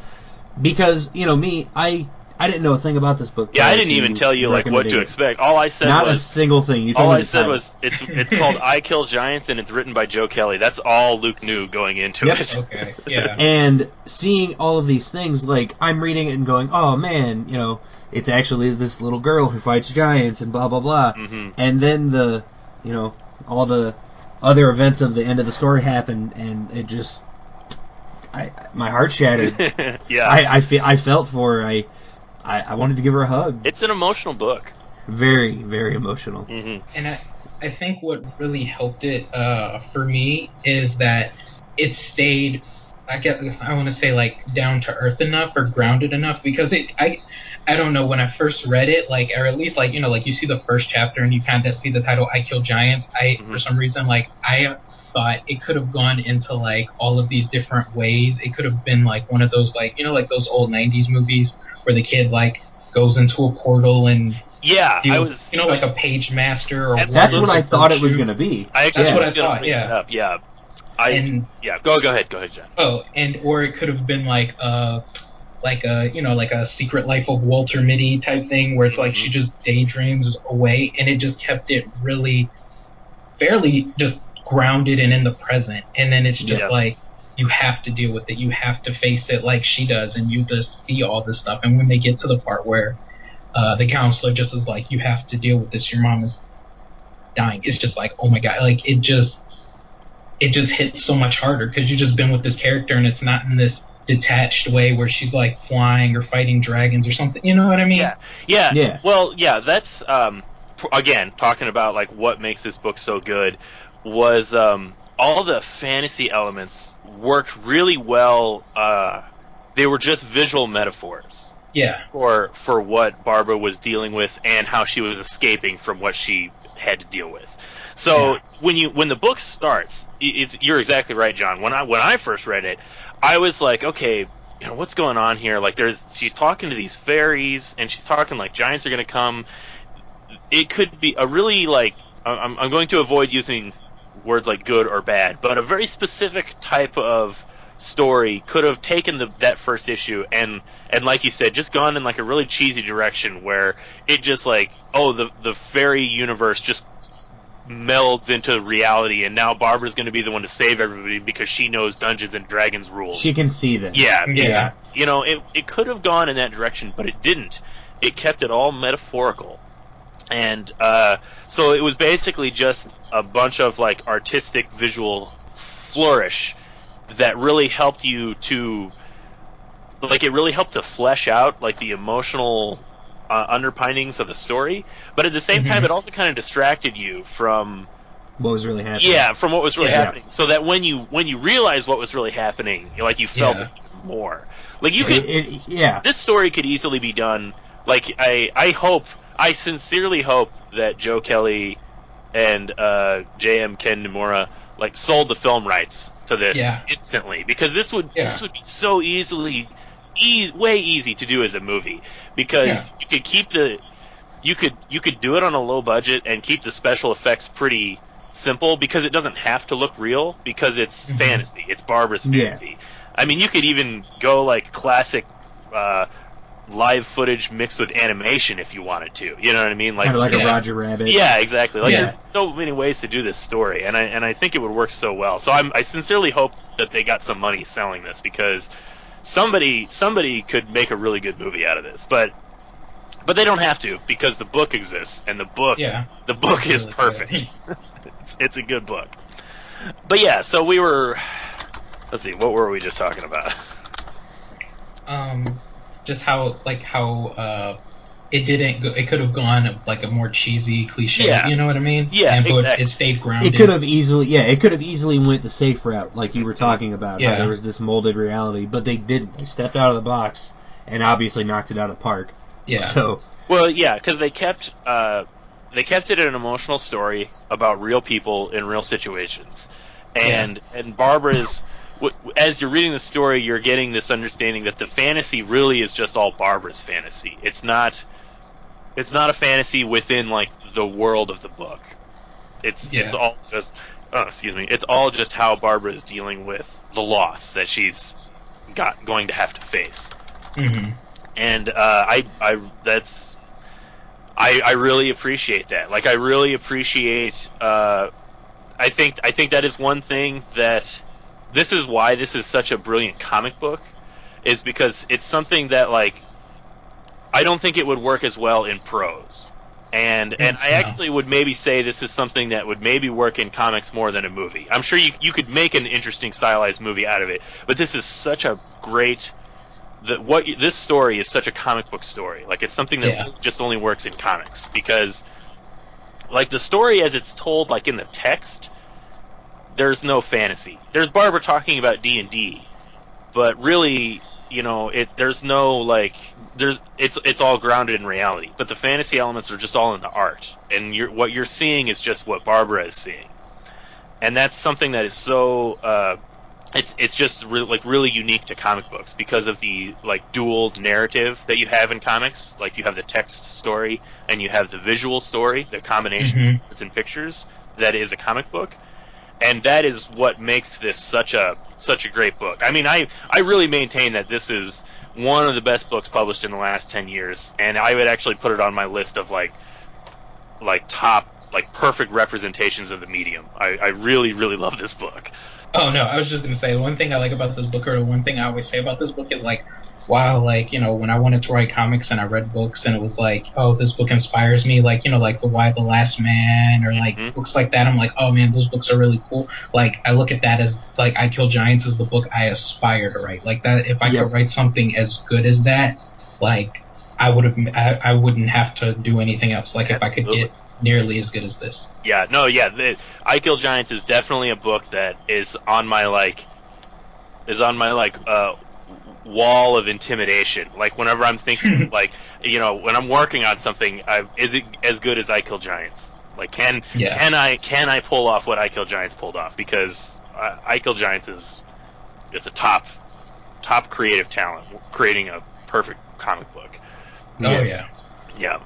S2: because me, I didn't know a thing about this book.
S1: Yeah, I didn't even tell you like what to expect. All I said
S2: was a single thing. You told
S1: all
S2: me
S1: I said was it's called I Kill Giants, and it's written by Joe Kelly. That's all Luke knew going into it.
S3: Okay. Yeah.
S2: And seeing all of these things, like I'm reading it and going, oh man, it's actually this little girl who fights giants and blah blah blah. And then all the other events of the end of the story happened, and it just my heart shattered.
S1: Yeah.
S2: I felt for her. I wanted to give her a hug.
S1: It's an emotional book.
S2: Very, very emotional.
S3: And I think what really helped it for me is that it stayed, I want to say like down to earth enough or grounded enough, because I don't know, when I first read it, like, or at least like you see the first chapter and you kind of see the title I Kill Giants. For some reason, like I thought it could have gone into like all of these different ways. It could have been like one of those like those old 90s movies where the kid like goes into a portal and deals, like a page master. Or
S2: that's what I thought it was going to be.
S3: That's what I thought. Yeah.
S1: Go ahead, John.
S3: Oh, or it could have been like a Secret Life of Walter Mitty type thing, where it's like she just daydreams away, and it just kept it really fairly just grounded and in the present. And then it's just like, you have to deal with it. You have to face it like she does, and you just see all this stuff. And when they get to the part where the counselor just is like, you have to deal with this, your mom is dying, it's just like, oh my god, like it just hits so much harder, because you've just been with this character, and it's not in this detached way where she's like flying or fighting dragons or something. You know what I mean?
S1: Yeah. Well, yeah, that's again, talking about like what makes this book so good was all the fantasy elements worked really well. They were just visual metaphors.
S3: Yeah.
S1: For what Barbara was dealing with and how she was escaping from what she had to deal with. So when the book starts, you're exactly right, John. When I first read it, I was like, okay, what's going on here? Like, she's talking to these fairies, and she's talking like giants are going to come. It could be a really like I'm going to avoid using words like good or bad, but a very specific type of story could have taken that first issue and like you said, just gone in like a really cheesy direction where it just like, the fairy universe just melds into reality, and now Barbara's going to be the one to save everybody because she knows Dungeons and Dragons rules.
S2: She can see them.
S1: Yeah. It could have gone in that direction, but it didn't. It kept it all metaphorical. And so it was basically just a bunch of like artistic visual flourish that really helped you to flesh out like the emotional underpinnings of the story, but at the same time it also kind of distracted you from
S2: what was really happening.
S1: Yeah, from what was really happening. So that when you realized what was really happening, like you felt it more. Like you could this story could easily be done like I sincerely hope that Joe Kelly and JM Ken Niimura like sold the film rights to this instantly, because this would be so way easy to do as a movie, because you could keep you could do it on a low budget and keep the special effects pretty simple, because it doesn't have to look real, because it's fantasy. It's Barbara's fantasy. I mean, you could even go like classic live footage mixed with animation if you wanted to. You know what I mean?
S2: Kind of like a Roger Rabbit.
S1: Yeah, exactly. Like there's so many ways to do this story, and I think it would work so well. So I sincerely hope that they got some money selling this, because somebody could make a really good movie out of this, but they don't have to, because the book exists, and the book is perfect. It's a good book. But yeah, so we were. Let's see, what were we just talking about?
S3: Just how it didn't go, it could have gone like a more cheesy cliche, you know what I mean?
S1: Yeah, exactly.
S3: It stayed grounded.
S2: It could have easily went the safe route, like you were talking about, how there was this molded reality, but they didn't. They stepped out of the box and obviously knocked it out of the park.
S3: Yeah.
S2: So,
S1: well, yeah, because they kept it an emotional story about real people in real situations, and Barbara's. As you're reading the story, you're getting this understanding that the fantasy really is just all Barbara's fantasy. It's not a fantasy within like the world of the book. It's all just it's all just how Barbara is dealing with the loss that she's going to have to face.
S3: Mm-hmm.
S1: And I really appreciate that. Like I really appreciate. I think that is one thing that. This is why this is such a brilliant comic book, is because it's something that, like, I don't think it would work as well in prose. And I actually would maybe say this is something that would maybe work in comics more than a movie. I'm sure you could make an interesting stylized movie out of it, but this is such a great... this story is such a comic book story. Like, it's something that just only works in comics. Because, like, the story as it's told, like, in the text... There's no fantasy. There's Barbara talking about D&D, but really, you know, there's no like, it's all grounded in reality. But the fantasy elements are just all in the art, and what you're seeing is just what Barbara is seeing, and that's something that is so, it's just really unique to comic books because of the like dual narrative that you have in comics. Like you have the text story and you have the visual story, the combination that's in pictures that is a comic book. And that is what makes this such a great book. I mean, I really maintain that this is one of the best books published in the last 10 years, and I would actually put it on my list of like top, like perfect representations of the medium. I really, really love this book.
S3: Oh no, I was just gonna say, one thing I like about this book, or the one thing I always say about this book is like, wow, like, you know, when I wanted to write comics and I read books and it was like, oh, this book inspires me, like, you know, like the Why the Last Man or like books like that, I'm like, oh man, those books are really cool. Like, I look at that as like I Kill Giants is the book I aspire to write. Like that, if I could write something as good as that, like I wouldn't have to do anything else. Like if I could get nearly as good as this.
S1: Yeah, no, yeah, I Kill Giants is definitely a book that is on my wall of intimidation. Like whenever I'm thinking, like, you know, when I'm working on something, is it as good as I Kill Giants? Like, can I pull off what I Kill Giants pulled off? Because I Kill Giants it's a top creative talent creating a perfect comic book.
S3: Oh
S1: yeah.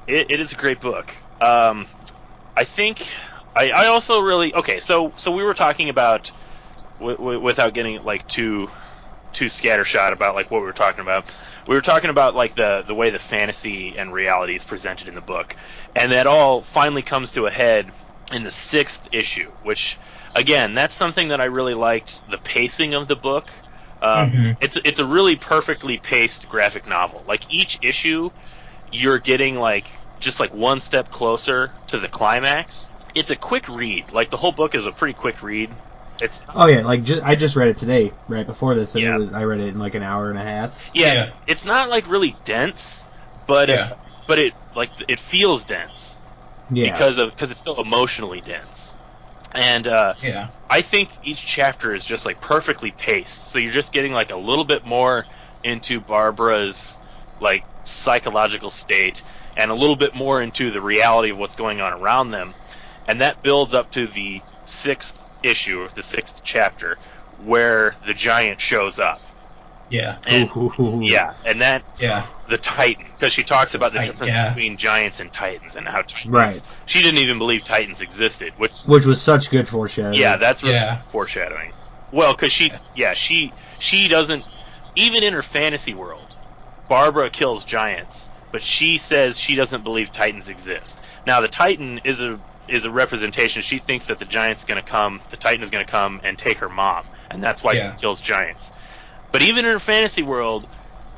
S1: It is a great book. I think I also really So we were talking about. Without getting like too scattershot about like what we were talking about, we were talking about like the way the fantasy and reality is presented in the book, and that all finally comes to a head in the 6th issue. Which, again, that's something that I really liked. The pacing of the book. It's a really perfectly paced graphic novel. Like each issue, you're getting like just like one step closer to the climax. It's a quick read. Like the whole book is a pretty quick read.
S2: I just read it today, right before this, and I read it in like an hour and a half.
S1: Yeah, it's not like really dense, but it feels dense. Yeah, because it's so emotionally dense, and I think each chapter is just like perfectly paced. So you're just getting like a little bit more into Barbara's like psychological state, and a little bit more into the reality of what's going on around them, and that builds up to the 6th issue, the 6th chapter, where the giant shows up.
S3: Yeah.
S1: And, and the Titan, because she talks about the difference between giants and titans, and how titans, she didn't even believe titans existed, which
S2: was such good foreshadowing.
S1: Yeah, that's really foreshadowing. Well, because she doesn't. even in her fantasy world, Barbara kills giants, but she says she doesn't believe Titans exist. Now, the Titan is a representation. She thinks that the Titan is going to come and take her mom, and that's why she kills giants. But even in her fantasy world,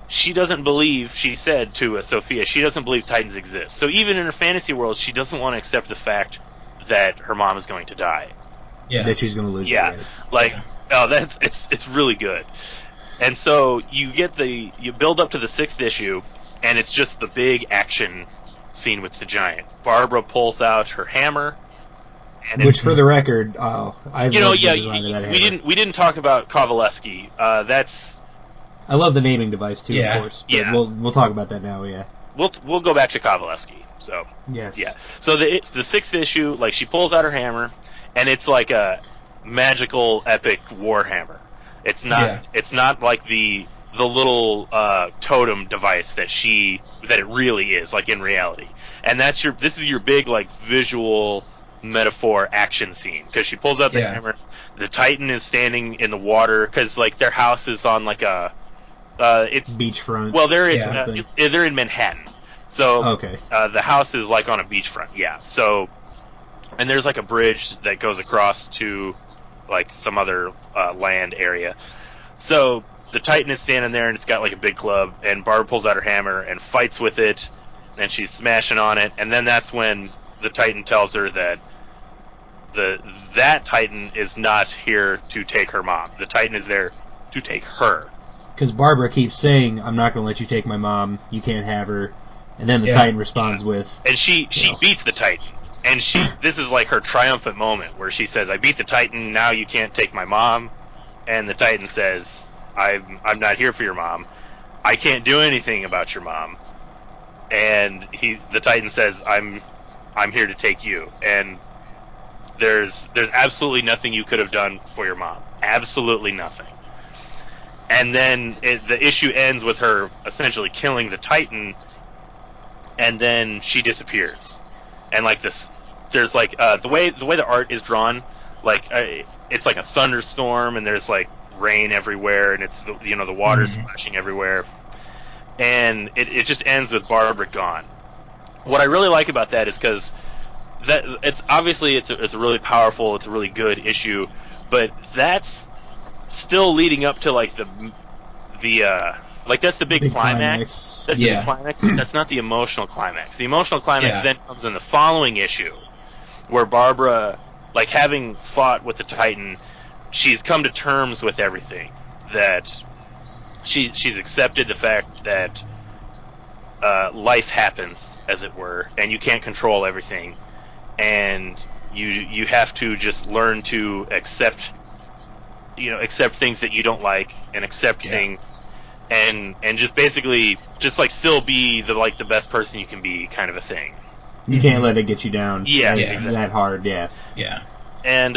S1: she doesn't believe, she said to Sophia, she doesn't believe Titans exist. So even in her fantasy world, she doesn't want to accept the fact that her mom is going to die.
S2: Yeah. That she's going to lose.
S1: Yeah. It's really good. And so you build up to the 6th issue, and it's just the big action scene with the giant. Barbara pulls out her hammer.
S2: Which, for the record, I
S1: we didn't talk about Kovaleski.
S2: I love the naming device too, of course. But we'll talk about that now. Yeah,
S1: we'll go back to Kovaleski. So
S2: yes,
S1: yeah. So the 6th issue, like, she pulls out her hammer, and it's like a magical, epic war hammer. It's not like the little totem device that it really is, like, in reality. And this is your big, like, visual metaphor action scene, because she pulls out the hammer. The Titan is standing in the water, because, like, their house is on, like, it's
S2: beachfront.
S1: Well, they're in Manhattan, so the house is, like, on a beachfront. Yeah. So, and there's, like, a bridge that goes across to, like, some other land area. So the Titan is standing there, and it's got, like, a big club, and Barb pulls out her hammer and fights with it, and she's smashing on it, and then that's when the Titan tells her that that Titan is not here to take her mom. The Titan is there to take her.
S2: Because Barbara keeps saying, "I'm not going to let you take my mom. You can't have her." And then the Titan responds with...
S1: And she beats the Titan. And this is like her triumphant moment, where she says, "I beat the Titan, now you can't take my mom." And the Titan says, I'm not here for your mom. I can't do anything about your mom. And the Titan says, I'm here to take you. And there's absolutely nothing you could have done for your mom. Absolutely nothing. And then the issue ends with her essentially killing the Titan, and then she disappears. And, like, there's, like, the way the art is drawn, like, it's like a thunderstorm, and there's, like, rain everywhere, and it's the water's splashing everywhere, and it just ends with Barbara gone. What I really like about that is because that it's a really powerful, it's a really good issue, but that's still leading up to, like, that's the big climax. That's the big climax, but that's not the emotional climax. The emotional climax then comes in the following issue, where Barbara, like, having fought with the Titan, she's come to terms with everything. That she's accepted the fact that life happens, as it were, and you can't control everything, and you have to just learn to accept things that you don't like, and accept things, and just basically just, like, still be the best person you can be, kind of a thing.
S2: You can't let it get you down.
S1: Exactly.
S2: That hard. Yeah.
S1: And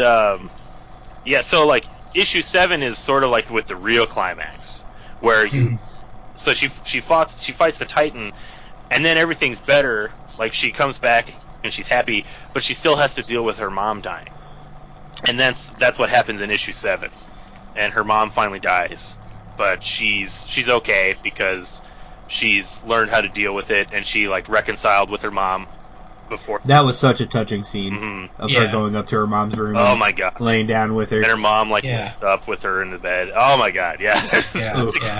S1: so, like, issue 7 is sort of like with the real climax, where so she fights the Titan, and then everything's better. Like, she comes back and she's happy, but she still has to deal with her mom dying, and that's what happens in issue 7. And her mom finally dies, but she's okay because she's learned how to deal with it, and she, like, reconciled with her mom before.
S2: That was such a touching scene of her going up to her mom's room.
S1: Oh my god!
S2: Laying down with her, and
S1: her mom, like, wakes up with her in the bed. Oh my god!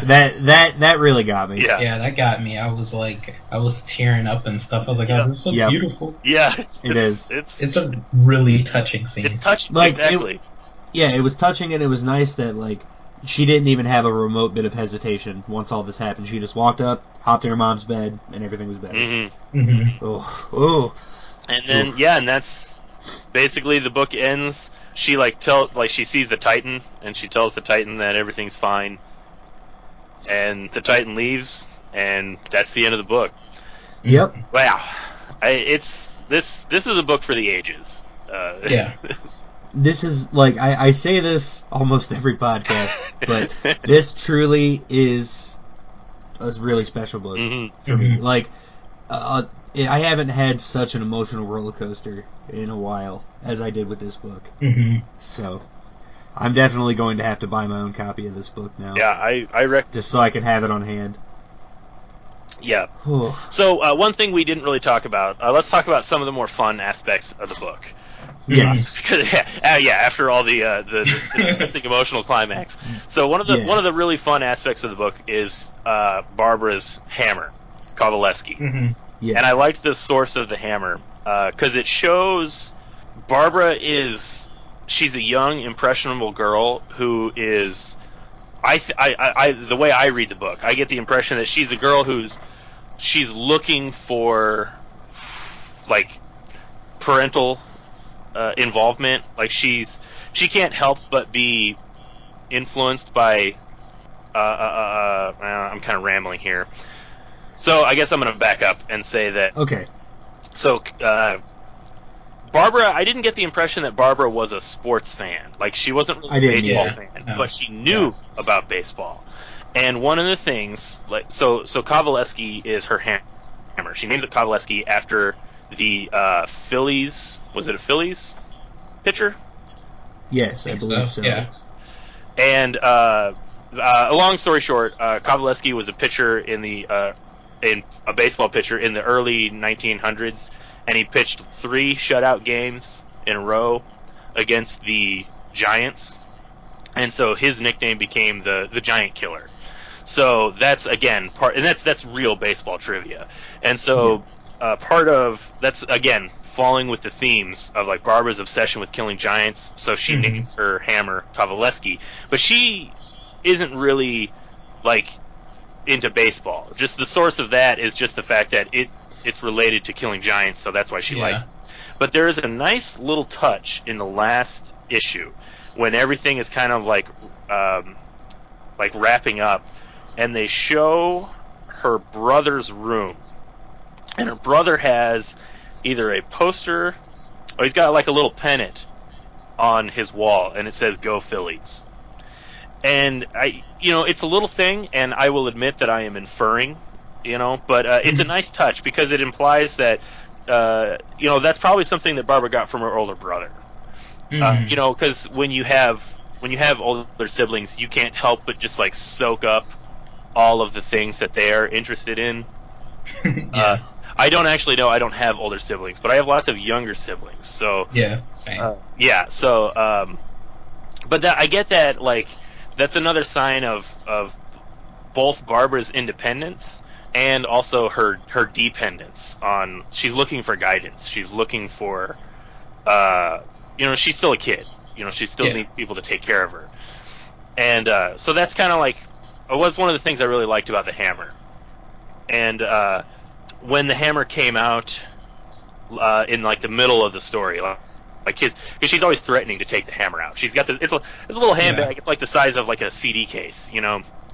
S2: That really got me.
S3: Yeah, that got me. I was tearing up and stuff. I was like, "Oh, this is so beautiful."
S1: Yeah,
S2: it is.
S3: It's a really touching scene.
S1: It's touching, like, exactly.
S2: It was touching, and it was nice that, like, she didn't even have a remote bit of hesitation once all this happened. She just walked up, hopped in her mom's bed, and everything was better. Oh.
S1: And then, and that's basically the book ends. She, she sees the Titan, and she tells the Titan that everything's fine. And the Titan leaves, and that's the end of the book.
S2: Yep.
S1: Wow. This is a book for the ages.
S2: This is, like, I say this almost every podcast, but this truly is a really special book for me. Like, I haven't had such an emotional roller coaster in a while as I did with this book. So, I'm definitely going to have to buy my own copy of this book now.
S1: Yeah, I
S2: just so I can have it on hand.
S1: Yeah. So one thing we didn't really talk about. Let's talk about some of the more fun aspects of the book.
S2: Yes.
S1: After all the missing emotional climax. So one of the really fun aspects of the book is Barbara's hammer, Kovaleski.
S3: Mm-hmm.
S2: Yes.
S1: And I liked the source of the hammer because it shows Barbara she's a young, impressionable girl who is. The way I read the book, I get the impression that she's a girl she's looking for like parental involvement. Like she can't help but be influenced by. I'm kind of rambling here, so I guess I'm going to back up and say that.
S2: Okay.
S1: So Barbara, I didn't get the impression that Barbara was a sports fan. Like she wasn't really a baseball fan, but she knew about baseball. And one of the things, so Kovaleski is her hammer. She names it Kovaleski after the Phillies. Was it a Phillies pitcher?
S2: Yes, I believe so.
S3: Yeah.
S1: And a long story short, Kovaleski was a pitcher in a baseball pitcher in the early 1900s, and he pitched 3 shutout games in a row against the Giants, and so his nickname became the Giant Killer. So that's again that's real baseball trivia, and so part of that's again falling with the themes of like Barbara's obsession with killing giants. So she names her hammer Kovaleski, but she isn't really like into baseball. Just the source of that is just the fact that it's related to killing giants, so that's why she likes it. But there is a nice little touch in the last issue when everything is kind of like wrapping up, and they show her brother's room, and her brother has either a poster or he's got like a little pennant on his wall, and it says "Go Phillies." And it's a little thing, and I will admit that I am inferring, but it's a nice touch because it implies that, that's probably something that Barbara got from her older brother. Because when you have older siblings, you can't help but just like soak up all of the things that they are interested in. I don't actually know. I don't have older siblings, but I have lots of younger siblings. So
S3: same.
S1: But I get that like. That's another sign of both Barbara's independence and also her dependence on. She's looking for guidance. She's looking for, she's still a kid. She still needs people to take care of her. And so that's kind of like it was one of the things I really liked about the hammer. And when the hammer came out in like the middle of the story. Like because she's always threatening to take the hammer out. She's got this. It's a little handbag. It's like the size of like a CD case,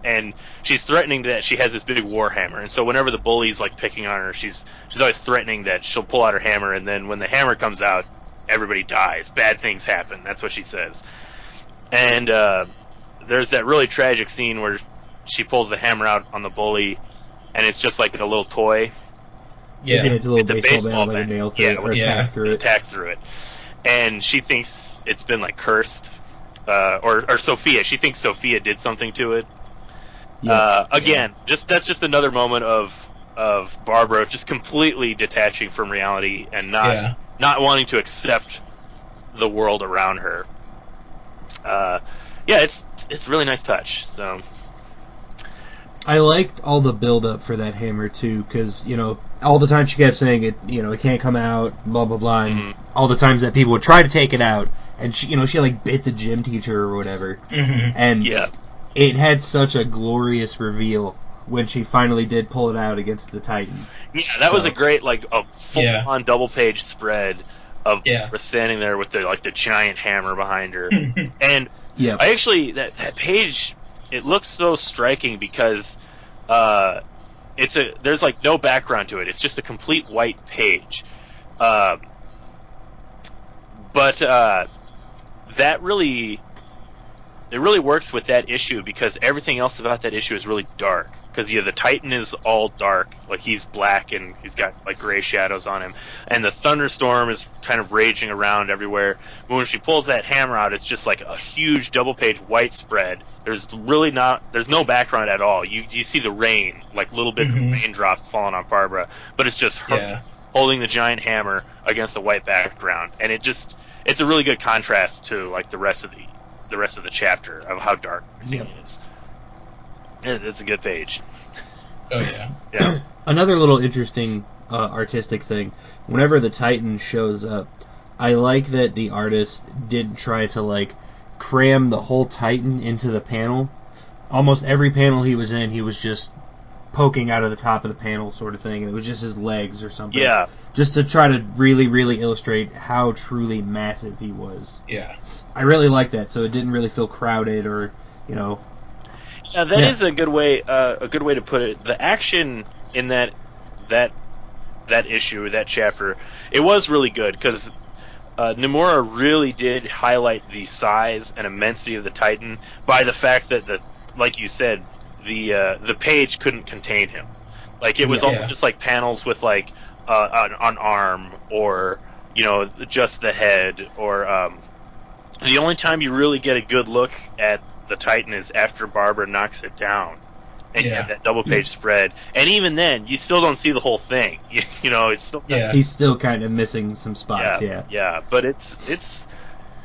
S1: And she's threatening that she has this big war hammer. And so whenever the bully's like picking on her, she's always threatening that she'll pull out her hammer. And then when the hammer comes out, everybody dies. Bad things happen. That's what she says. And there's that really tragic scene where she pulls the hammer out on the bully, and it's just like a little toy.
S2: Yeah, it's a little baseball bat, nail through it, or
S1: attack through it. And she thinks it's been like cursed, or Sophia. She thinks Sophia did something to it. That's just another moment of Barbara just completely detaching from reality and not wanting to accept the world around her. It's a really nice touch. So
S2: I liked all the build up for that hammer too, because all the time she kept saying it, it can't come out, blah blah blah, and all the times that people would try to take it out, and she like bit the gym teacher or whatever, and it had such a glorious reveal when she finally did pull it out against the Titan.
S1: Yeah, that was a great a full-on double-page spread of her standing there with the giant hammer behind her, and I actually that page. It looks so striking because there's like no background to it. It's just a complete white page. But that really works with that issue because everything else about that issue is really dark. because the Titan is all dark, like he's black and he's got like gray shadows on him, and the thunderstorm is kind of raging around everywhere. But when she pulls that hammer out, it's just like a huge double-page white spread. There's no background at all. You see the rain, like little bits of raindrops falling on Barbara, but it's just her holding the giant hammer against the white background, and it's a really good contrast to like the rest of the chapter of how dark it is. It's a good page.
S3: Oh yeah.
S1: Yeah.
S2: Another little interesting artistic thing. Whenever the Titan shows up, I like that the artist didn't try to like cram the whole Titan into the panel. Almost every panel he was in, he was just poking out of the top of the panel, sort of thing, and it was just his legs or something.
S1: Yeah.
S2: Just to try to really, really illustrate how truly massive he was.
S3: Yeah.
S2: I really like that, so it didn't really feel crowded or, you know.
S1: Yeah, that is a good way to put it. The action in that issue, that chapter, it was really good because Niimura really did highlight the size and immensity of the Titan by the fact that like you said, the page couldn't contain him. Like it was all just like panels with like an arm or just the head or the only time you really get a good look at the Titan is after Barbara knocks it down and you have that double page spread, and even then you still don't see the whole thing. It's still
S2: he's still kind of missing some spots.
S1: But it's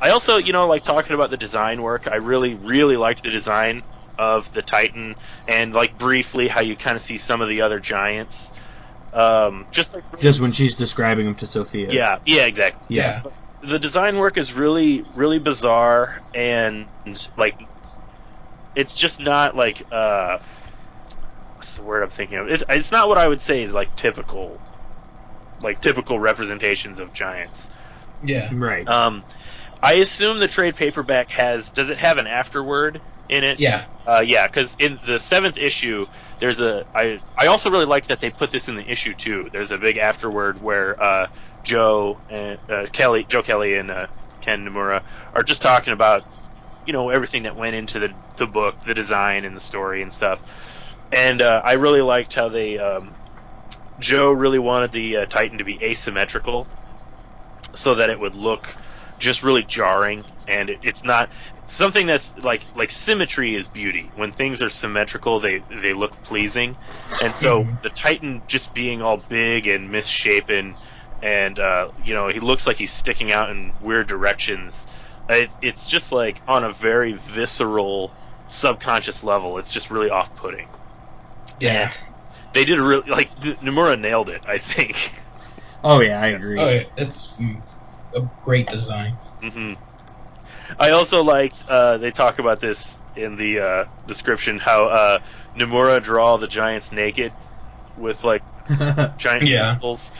S1: I also like talking about the design work. I really liked the design of the Titan, and like briefly how you kind of see some of the other giants, just
S2: when she's describing them to Sophia.
S1: Yeah, exactly.
S2: Yeah.
S1: The design work is really bizarre, and like it's just not like what's the word I'm thinking of? It's not what I would say is like typical representations of giants.
S3: Yeah.
S2: Right.
S1: I assume the trade paperback does it have an afterword in it?
S3: Yeah.
S1: Because in the 7th issue, there's I also really like that they put this in the issue too. There's a big afterword where Joe Kelly and Ken Niimura are just talking about everything that went into the book, the design and the story and stuff. And I really liked how they Joe really wanted the Titan to be asymmetrical so that it would look just really jarring, and it's not something that's like symmetry is beauty. When things are symmetrical, they look pleasing, and so the Titan just being all big and misshapen, and he looks like he's sticking out in weird directions. It's just like on a very visceral, subconscious level. It's just really off-putting.
S3: Yeah,
S1: and they did Niimura nailed it, I think.
S2: Oh yeah, I agree.
S3: Oh, yeah. It's a great design.
S1: Mm-hmm. I also liked they talk about this in the description how Niimura draw the giants naked with like giant genitals,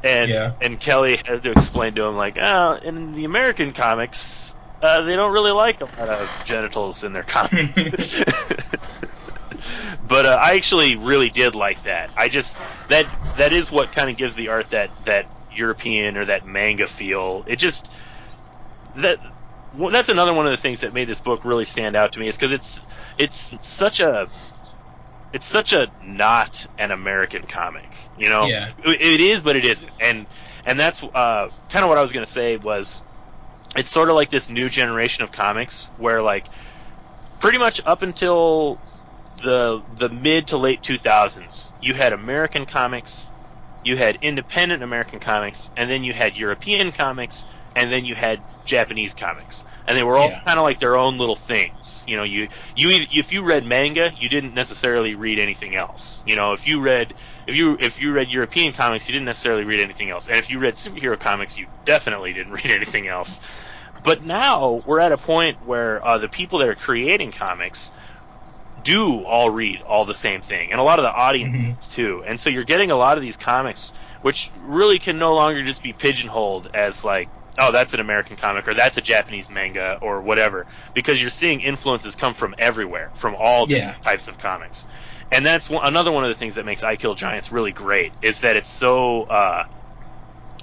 S1: and Kelly had to explain to him like, in the American comics they don't really like a lot of genitals in their comics. But I actually really did like that. I just that is what kind of gives the art that European or that manga feel. It just that's another one of the things that made this book really stand out to me, is because it's such a not an American comic, It is, but it isn't, and that's kind of what I was going to say was it's sort of like this new generation of comics where like pretty much up until the mid to late 2000s you had American comics, you had independent American comics, and then you had European comics, and then you had Japanese comics, and they were all kind of like their own little things. If you read manga, you didn't necessarily read anything else. If you read European comics, you didn't necessarily read anything else, and if you read superhero comics, you definitely didn't read anything else. But now we're at a point where the people that are creating comics do all read all the same thing, and a lot of the audiences too. And so you're getting a lot of these comics which really can no longer just be pigeonholed as like, oh, that's an American comic or that's a Japanese manga or whatever, because you're seeing influences come from everywhere, from all different types of comics. And that's another one of the things that makes I Kill Giants really great, is that it's so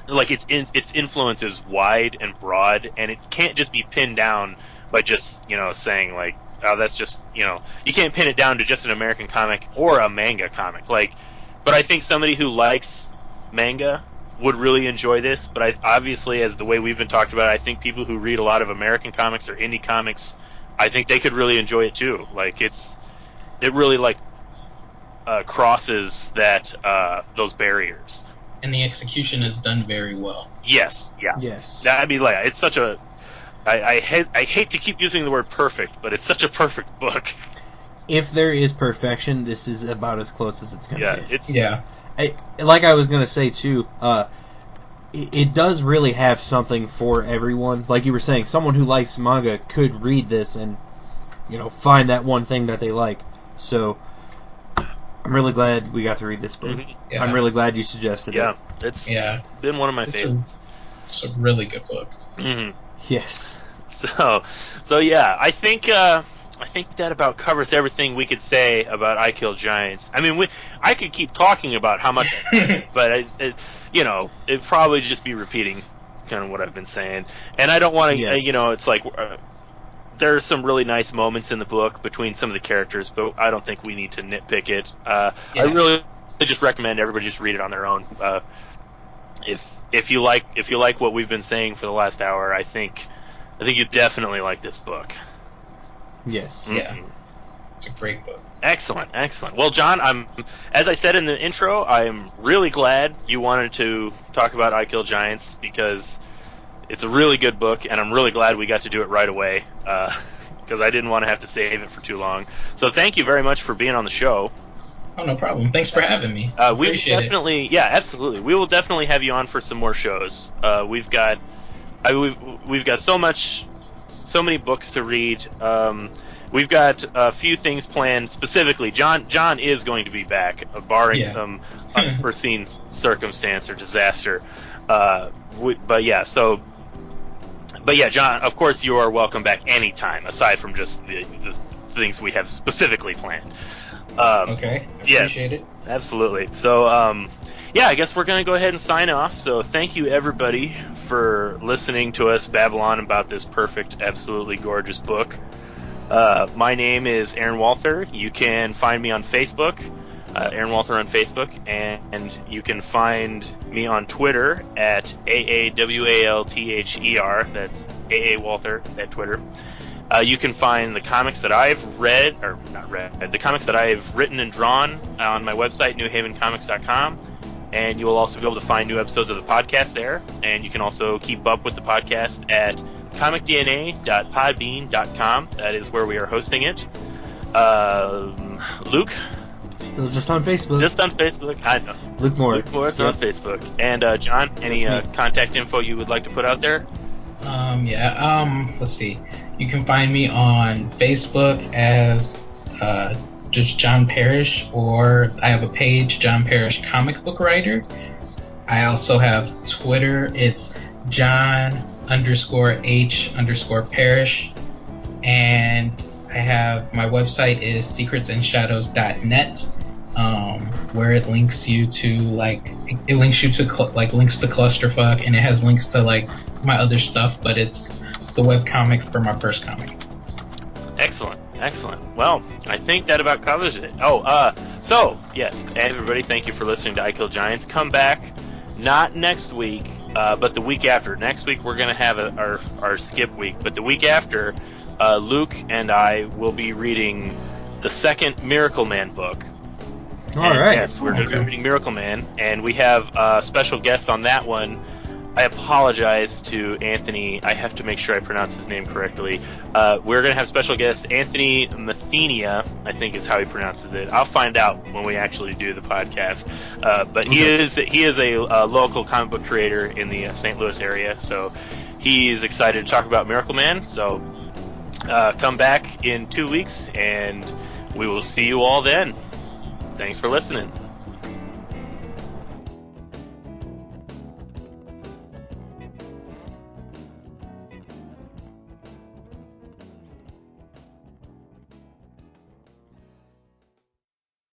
S1: its influence is wide and broad, and it can't just be pinned down by just saying like that's just, you can't pin it down to just an American comic or a manga comic. But I think somebody who likes manga would really enjoy this. But obviously, as the way we've been talking about it, I think people who read a lot of American comics or indie comics, I think they could really enjoy it too. It really crosses those barriers.
S3: And the execution is done very well.
S1: Yes, yeah.
S2: Yes.
S1: It's such a... I hate to keep using the word perfect, but it's such a perfect book.
S2: If there is perfection, this is about as close as it's going to get. Like I was going to say, too, it does really have something for everyone. Like you were saying, someone who likes manga could read this and, find that one thing that they like. So... I'm really glad we got to read this book.
S1: Mm-hmm.
S2: Yeah. I'm really glad you suggested it.
S1: It's been one of my favorites.
S3: It's a really good book.
S1: Mm-hmm.
S2: Yes.
S1: So yeah, I think that about covers everything we could say about I Kill Giants. I mean, I could keep talking about how much, but it'd probably just be repeating kind of what I've been saying, and I don't want to.
S2: Yes.
S1: It's like. There's some really nice moments in the book between some of the characters, but I don't think we need to nitpick it. I really just recommend everybody just read it on their own. If you like what we've been saying for the last hour, I think you definitely like this book.
S2: Yes.
S1: Mm-hmm.
S3: Yeah. It's a great book.
S1: Excellent. Well, John, as I said in the intro, I'm really glad you wanted to talk about I Kill Giants because it's a really good book, and I'm really glad we got to do it right away because I didn't want to have to save it for too long. So thank you very much for being on the show.
S3: Oh, no problem. Thanks for having me.
S1: We definitely, absolutely. We will definitely have you on for some more shows. We've got so many books to read. We've got a few things planned specifically. John is going to be back, barring some unforeseen circumstance or disaster. But yeah, John, of course you are welcome back anytime, aside from just the things we have specifically planned.
S3: Okay, appreciate it.
S1: Absolutely. So, I guess we're going to go ahead and sign off. So thank you, everybody, for listening to us babble on about this perfect, absolutely gorgeous book. My name is Aaron Walther. You can find me on Facebook. Aaron Walther on Facebook, and you can find me on Twitter at AAWALTHER. That's AA Walther at Twitter. You can find the comics that I've the comics that I've written and drawn on my website, newhavencomics.com, and you will also be able to find new episodes of the podcast there, and you can also keep up with the podcast at comicdna.podbean.com. That is where we are hosting it. Luke?
S2: Still just on Facebook.
S1: Just on Facebook. I know.
S2: Luke Moritz
S1: on Facebook. And John, any contact info you would like to put out there?
S3: Let's see. You can find me on Facebook as just Jon Parrish, or I have a page, Jon Parrish Comic Book Writer. I also have Twitter. It's John_H_Parrish, and I have my website is secretsandshadows.net, where it links you to links to Clusterfuck, and it has links to my other stuff, but it's the webcomic for my first comic.
S1: Excellent. Well, I think that about covers it. So yes, everybody, thank you for listening to I Kill Giants. Come back, not next week, but the week after. Next week we're gonna have our skip week, but the week after. Luke and I will be reading the second Miracle Man book.
S2: All right.
S1: Yes, we're going to be reading Miracle Man, and we have a special guest on that one. I apologize to Anthony. I have to make sure I pronounce his name correctly. We're going to have special guest Anthony Mathenia, I think is how he pronounces it. I'll find out when we actually do the podcast. But he is a local comic book creator in the St. Louis area, so he's excited to talk about Miracle Man. So come back in 2 weeks, and we will see you all then. Thanks for listening.